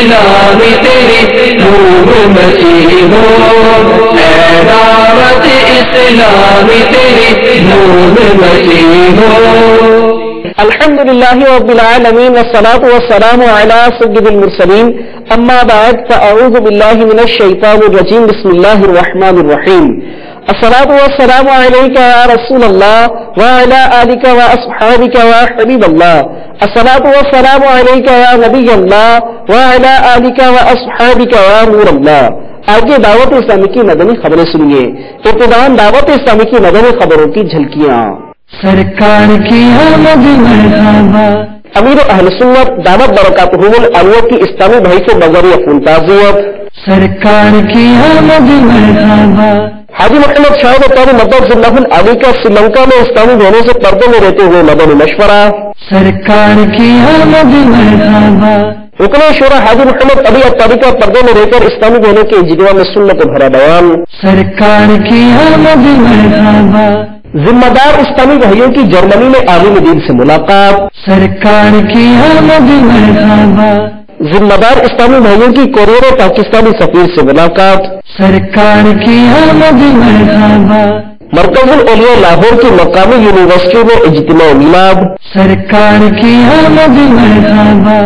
اسلام تیری دھوم مچی ہو، اے دعوت اسلام تیری دھوم مچی ہو۔ الحمدللہ رب العالمین والصلاة والسلام علی سید المرسلین، اما بعد فاعوذ باللہ من الشیطان الرجیم، بسم اللہ الرحمن الرحیم۔ الصلاة والسلام علیک یا رسول اللہ وعلی آلک واصحابک یا حبیب اللہ، الصلاة والسلام علیک یا نبی اللہ وعلی آلک واصحابک یا نور اللہ۔ آگے دعوت اسلامی کی مدنی خبریں سنیے۔ ابتداءً دعوت اسلامی کی مدنی خبروں کی جھلکیاں۔ سرکار کی آمد مرحبا۔ امیر اہل سنت دعوت برکاتہم العالیہ کی اسلامی بھائی سے بغیر خون تعزیت۔ سرکار کی آمد مرحبا۔ حاجی محمد شاہد اطاری مدد اللہ العالی کا سری لنکا میں اسلامی بہنوں سے پردے میں رہتے ہوئے مدنی مشورہ۔ سرکار کی آمد مرحبا۔ رکن شورا حاجی محمد علی اطاری کا پردے میں رہ کر اسلامی بہنوں کے اجتماع میں سنت بھرا بیان۔ سرکار کی آمد مرحبا۔ ذمہ دار اسلامی بھائیوں کی جرمنی میں عالم دین سے ملاقات۔ سرکار کی آمد مرحبا۔ ذمہ دار اسلامی بھائیوں کی کوریا میں پاکستانی سفیر سے ملاقات۔ سرکار کی آمد مرحبا۔ مرکز الاولیاء لاہور کی مقامی یونیورسٹی میں اجتماع میلاد۔ سرکار کی آمد مرحبا۔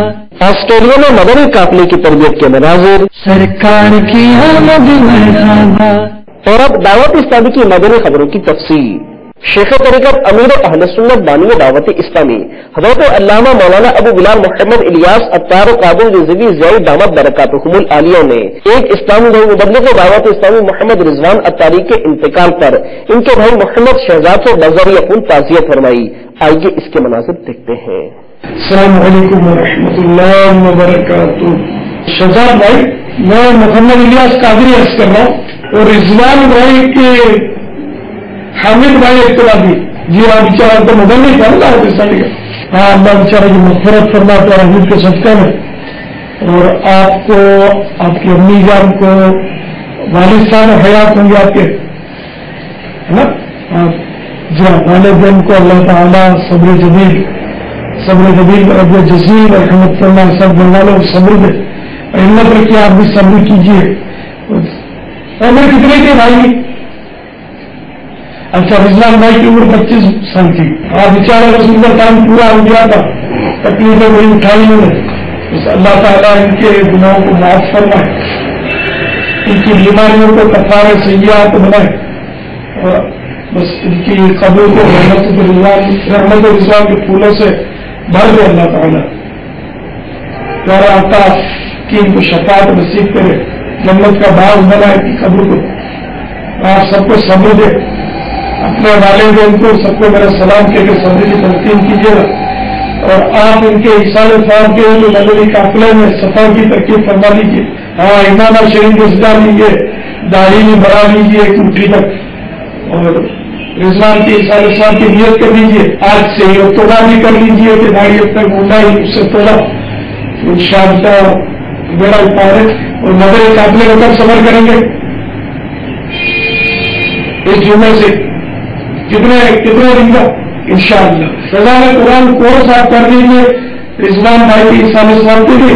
آسٹریلیا میں مدنی قافلے کی تربیت کے مناظر۔ سرکار کی آمد مرحبا۔ اور اب دعوت اسلامی کی مدنی خبروں کی تفصیل۔ شیخ طریقت امیر اہل سنت بانی دعوت اسلامی حضرت علامہ مولانا ابو بلال محمد الیاس عطار قادر رضوی زئی دامت برکاتہم العالیہ نے ایک اسلامی بھائی مبلغ دعوت اسلامی محمد رضوان عطاری کے انتقال پر ان کے بھائی محمد شہزاد سے بذریعہ خون تعزیت فرمائی۔ آئیے اس کے مناظر دیکھتے ہیں۔ السلام علیکم ورحمۃ اللہ وبرکاتہ۔ شہزاد بھائی، میں محمد الیاس قادری عرض کر رہا ہوں، اور رضوان بھائی کے حامد بھائی اختلافی جی ہاں بیچارہ تو مدن نہیں تھا اللہ اسلامی کا، ہاں اللہ بیچارہ کی مغفرت فرماتا ہے حمید کے صدقہ میں، اور آپ کو، آپ کی امی جان کو، والد صاحب حیات ہوں گے آپ کے، ہے نا؟ جی ہاں، والدین کو اللہ تعالیٰ صبر جمیل رب جزیل رحمت اللہ سب والوں کو صبر دے، ہمت رکھیے، آپ بھی صبر کیجیے۔ عمر کتنے کے بھائی؟ اچھا، رضوان بھائی کی عمر 25 سال کی۔ آپ بیچارہ رسول کا ٹائم پورا ہو گیا تھا، تکلیفیں وہی اٹھائی انہوں نے، بس اللہ تعالیٰ ان کے گناہوں کو معاف فرمائے، ان کی بیماریوں کو کفارہ سیئات بنائے، اور بس ان کی قبر کو رحمت رضوان کے پھولوں سے بھر دے اللہ تعالیٰ، پیارا آقا کی ان کو شفاعت نصیب کرے، جنت کا باغ بنائے کی قبر کو۔ آپ سب کو صبر دے، اپنے والدین کو سب کو میرا سلام کہہ کے صبر کی تلقین کیجیے گا، اور آپ ان کے احسان صاحب کے جو مدنی قافلے میں سفر کی ترکیب فرما لیجیے۔ ہاں، امام شریف کو سجا لیجیے، داڑھی بھی بڑھا لیجیے ایک مٹھی تک، اور رضوان کی احسان صاحب کی نیت کر لیجیے آج سے ہی، اور توڑا بھی کر لیجیے کہ داڑھی اب تک منڈا ہی اس سے توڑا، ان شاء اللہ میرا پارے۔ اور مدنی قافلے کو کب سفر کریں گے؟ اس جمعے سے کتنے دن کا؟ انشاءاللہ فضائل قرآن کورس آپ کر لیجیے رضوان بھائی کی احسان صاحب کے لیے،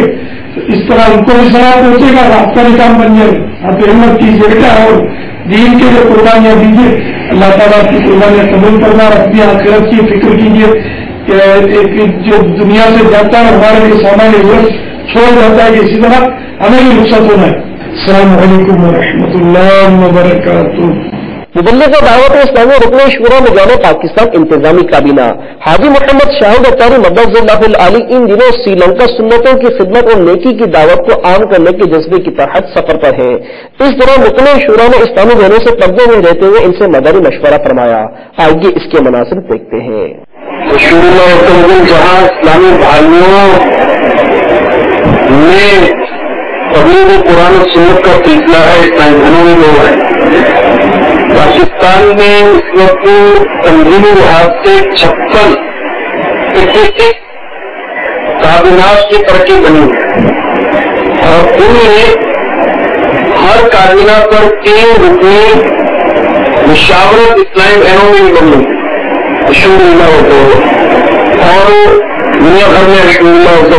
اس طرح ان کو بھی ثواب پہنچے گا، آپ کا بھی کام بن جائے گا۔ آپ ہمت کیجیے بیٹا، اور دین کے لیے قربانیاں دیجیے، اللہ تعالیٰ آپ کی قربانیاں قبول کرنا، اور اپنی آخرت کی فکر کیجیے کہ جو دنیا سے جاتا ہے ہمارے لیے سامان ضرورت چھوڑ جاتا ہے، اسی طرح ہمیں بھی رخصت ہونا ہے۔ السلام علیکم ورحمۃ اللہ وبرکاتہ۔ مبلغ دعوت اسلامی رکن شورا مجال پاکستان انتظامی کابینہ حاجی محمد شاہد اطاری مدد اللہ العالی ان دنوں سری لنکا سنتوں کی خدمت اور نیکی کی دعوت کو عام کرنے کے جذبے کی تحت سفر پر ہیں۔ اس دوران رکن شورا نے اسلامی بہنوں سے پردے میں رہتے ہوئے ان سے مدنی مشورہ فرمایا۔ آئیے اس کے مناظر دیکھتے ہیں۔ جہاں اسلامی بھائیوں میں تبلیغ قرآن و سنت کا سلسلہ ہے، اسلامی بہنوں میں لوگ ہیں۔ پاکستان میں اس وقت تنظیمی لحاظ سے 56 کابینات کی ترقی بنی ہے، اور ان میں ہر کابینہ پر 3 رکن مشاورت اسلامی بہنوں میں بھی بنی ہے، رسول اللہ ہوتے، اور دنیا بھر میں رسول اللہ ہوتے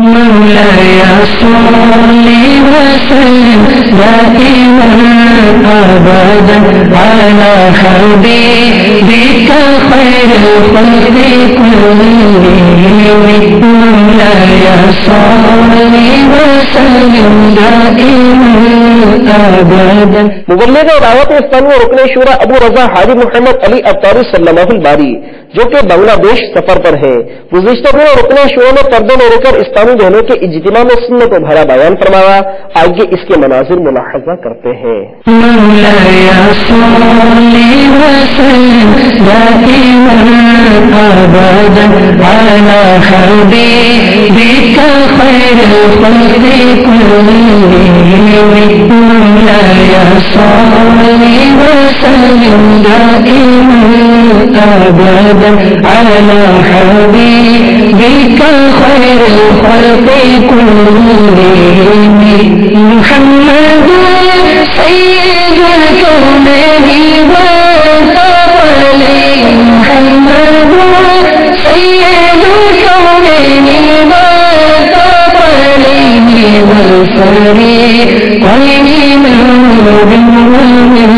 مولاي صل وسلم دائما ابدا على حبيبك خير الخلق كلهم مولاي صل وسلم دائما ابدا مبلغ دعوت اسلامی اور رکن شورا ابو رضا حاجی محمد علی ابطاری سلمہ الباری جو کہ بنگلہ دیش سفر پر ہے، گزشتہ دنوں رکن شورا میں پردے میں رہ کر اسلامی بہنوں کے اجتماع میں سنت و بھرا بیان فرمایا۔ آئیے اس کے مناظر ملاحظہ کرتے ہیں۔ مولاي صل وسلم دائما ابدا على حبيبك خير الخلق كلهم مولاي صل وسلم دائما ابدا على حبيبك خير الخلق كلهم محمد سيد الكونين والثقلين محمد سيد الكونين والثقلين والفريقين من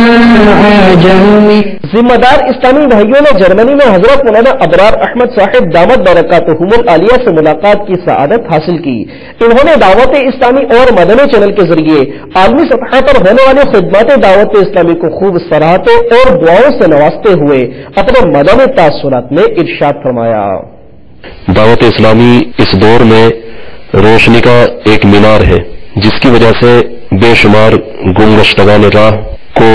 عجم۔ ذمہ دار اسلامی بھائیوں نے جرمنی میں حضرت مولانا ابرار احمد صاحب دامت برکاتہم العالیہ سے ملاقات کی سعادت حاصل کی۔ انہوں نے دعوت اسلامی اور مدنی چینل کے ذریعے عالمی سطح پر ہونے والے خدمات دعوت اسلامی کو خوب سراہتے اور دعاؤں سے نوازتے ہوئے اپنے مدنی تاثرات میں ارشاد فرمایا۔ دعوت اسلامی اس دور میں روشنی کا ایک مینار ہے جس کی وجہ سے بے شمار گمگشتگان راہ کو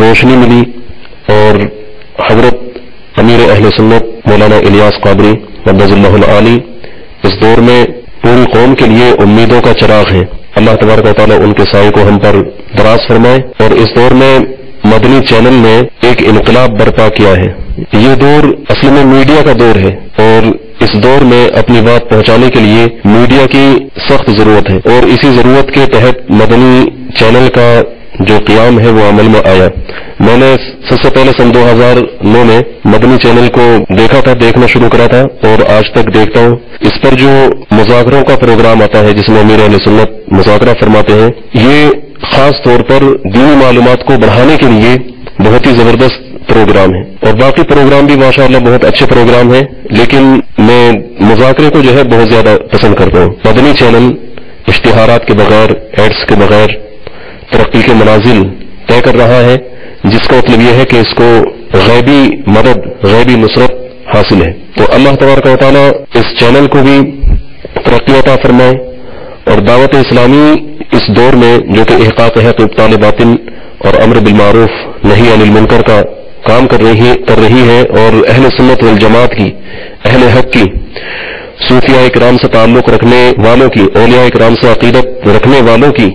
روشنی ملی، اور حضرت امیر اہل سنت مولانا الیاس قادری مقدس اللہ العالی اس دور میں پوری قوم کے لیے امیدوں کا چراغ ہے۔ اللہ تبارک و تعالیٰ ان کے سائے کو ہم پر دراز فرمائے۔ اور اس دور میں مدنی چینل نے ایک انقلاب برپا کیا ہے۔ یہ دور اصل میں میڈیا کا دور ہے، اور اس دور میں اپنی بات پہنچانے کے لیے میڈیا کی سخت ضرورت ہے، اور اسی ضرورت کے تحت مدنی چینل کا جو قیام ہے وہ عمل میں آیا۔ میں نے سب سے پہلے سن 2009 میں مدنی چینل کو دیکھنا شروع کرا تھا، اور آج تک دیکھتا ہوں۔ اس پر جو مذاکروں کا پروگرام آتا ہے جس میں امیر اہل سنت مذاکرہ فرماتے ہیں، یہ خاص طور پر دینی معلومات کو بڑھانے کے لیے بہت ہی زبردست پروگرام ہے، اور باقی پروگرام بھی ماشاءاللہ بہت اچھے پروگرام ہیں، لیکن میں مذاکرے کو جو ہے بہت زیادہ پسند کرتا ہوں۔ مدنی چینل اشتہارات کے بغیر، ایڈس کے بغیر ترقی کے منازل طے کر رہا ہے، جس کا مطلب یہ ہے کہ اس کو غیبی مدد، غیبی نصرت حاصل ہے۔ تو اللہ تبارک و تعالیٰ اس چینل کو بھی ترقی عطا فرمائے، اور دعوت اسلامی اس دور میں جو کہ احقاق حق ابطال باطل اور امر بالمعروف نہی عن المنکر کا کام کر رہی ہے، اور اہل سنت والجماعت کی، اہل حق کی، صوفیاء اکرام سے تعلق رکھنے والوں کی، اولیاء اکرام سے عقیدت رکھنے والوں کی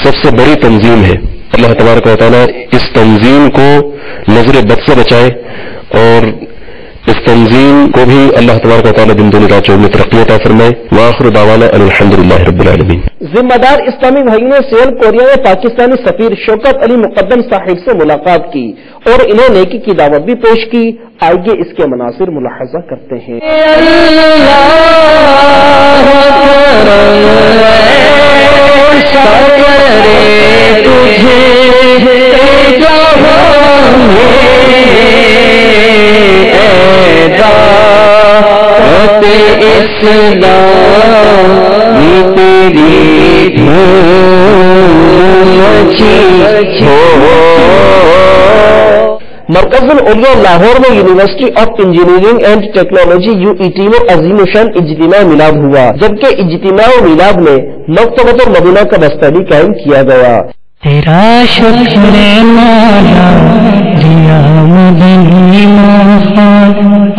سب سے بڑی تنظیم ہے۔ اللہ تبارک و تعالیٰ اس تنظیم کو نظر بد سے بچائے، اور اس تنظیم کو بھی اللہ تبارک و تعالیٰ دن دنیا راتوں میں ترقی عطا فرمائے۔ وآخر دعوانا ان الحمدللہ رب العالمین۔ ذمہ دار اسلامی بھائیوں نے سیول کوریا میں پاکستانی سفیر شوکت علی مقدم صاحب سے ملاقات کی اور انہیں نیکی کی دعوت بھی پیش کی۔ آئیے اس کے مناظر ملاحظہ کرتے ہیں۔ مرکز الاولیاء لاہور میں university of engineering and technology UET میں عظیم الشان اجتماع میلاد ہوا، جبکہ اجتماع میلاد میں مکتبۃ المدینہ کا بستہ بھی قائم کیا گیا۔ تیرا شکر مولا دیا مدنی مولا